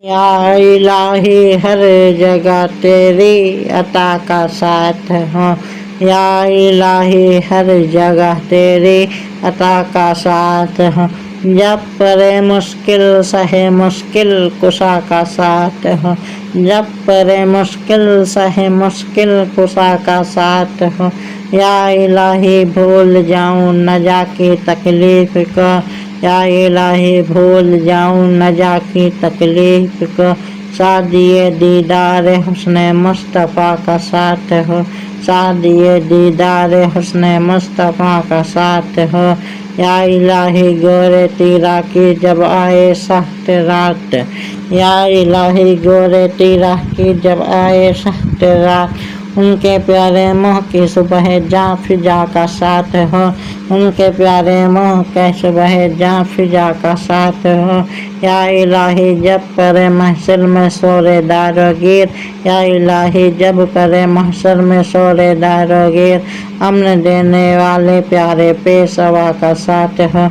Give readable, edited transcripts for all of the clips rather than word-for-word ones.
یا الہی ہر جگہ تیری عطا کا ساتھ ہوں، یا الہی ہر جگہ تیری عطا کا ساتھ ہوں، جب پڑے مشکل سہے مشکل کشا کا ساتھ ہوں، جب پڑے مشکل سہے مشکل کشا کا ساتھ ہوں، یا الہی بھول جاؤں نہ جا کی تکلیف کو، یا الہی بھول جاؤں نہ جا کی تکلیف کو، شادی دیدار حسن مصطفیٰ کا ساتھ ہو، شادی دیدار حسن مصطفیٰ کا ساتھ ہو، یا الہی گورے تیرا کی جب آئے سخت رات، یا الہی گورے تیرا کی جب آئے سخت رات، ان کے پیارے منہ کی صبح جاں فضا کا ساتھ ہو، ان کے پیارے منہ کے صبح جاں فضا کا ساتھ ہو، یا الہی جب کرے محشر میں شور دار و گیر، یا الہی جب کرے محشر میں شور دار و گیر، امن دینے والے پیارے پیشوا کا ساتھ ہو،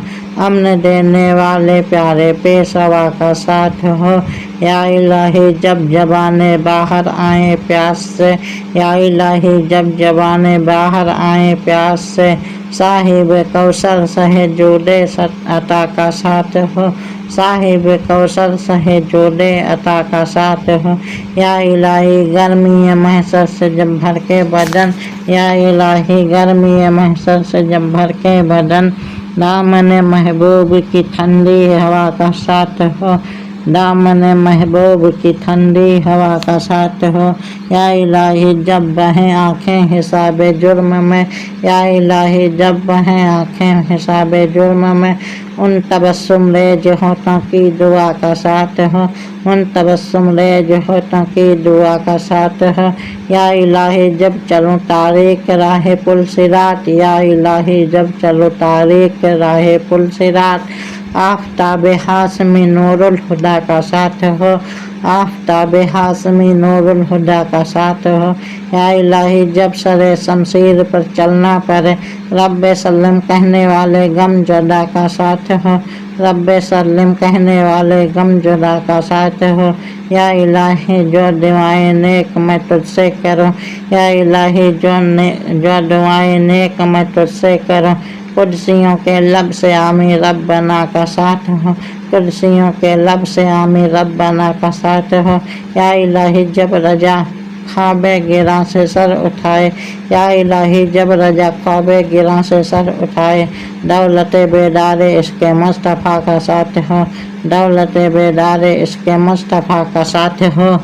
امن دینے والے پیارے پیشوا کا ساتھ ہو، یا الہی جب زبانیں باہر آئیں پیاس سے، یا الہی جب زبانیں باہر آئیں پیاس سے، صاحب کوثر سہ جود عطا کا ساتھ ہو، صاحب کوثر سہ جود عطا کا ساتھ ہو، یا الہی گرمی محشر سے جب بھر کے بدن، یا الہی گرمی محشر سے جب بھر کے بدن، دامن محبوب کی ٹھنڈی ہوا کا ساتھ ہو، دامن محبوب کی ٹھنڈی ہوا کا ساتھ ہو، یا الہی جب بہیں آنکھیں حساب جرم میں، یا الہی جب بہیں آنکھیں حساب جرم میں، ان تبسم ریز ہونٹوں کی دعا کا ساتھ ہو، ان تبسم ریز ہونٹوں کی دعا کا ساتھ ہو، یا الہی جب چلوں تاریک راہ پل صراط، یا الہی جب چلوں تاریک راہ پل صراط، آفتاب ہاشمی نور الہدیٰ کا ساتھ ہو، آفتاب ہاشمی نور الہدیٰ کا ساتھ ہو، یا الہی جب سر شمشیر پر چلنا پڑے، رب سلم کہنے والے غم زدہ کا ساتھ ہو، رب سلم کہنے والے غم زدہ کا ساتھ ہو، یا الہی جو دعائیں نیک میں تجھ سے کروں، یا الہی جو دعائیں نیک میں تجھ سے کروں، قدسیوں کے لب سے آمین ربنا کا ساتھ ہو، قدسیوں کے لب سے آمین ربنا کا ساتھ ہو، یا الہی جب رجا خواب گراں سے سر اٹھائے، یا الہی جب رجا خواب گراں سے سر اٹھائے، دولت بیدار عشق مصطفیٰ کا ساتھ ہو، دولت بیدار عشق مصطفیٰ کا ساتھ ہو۔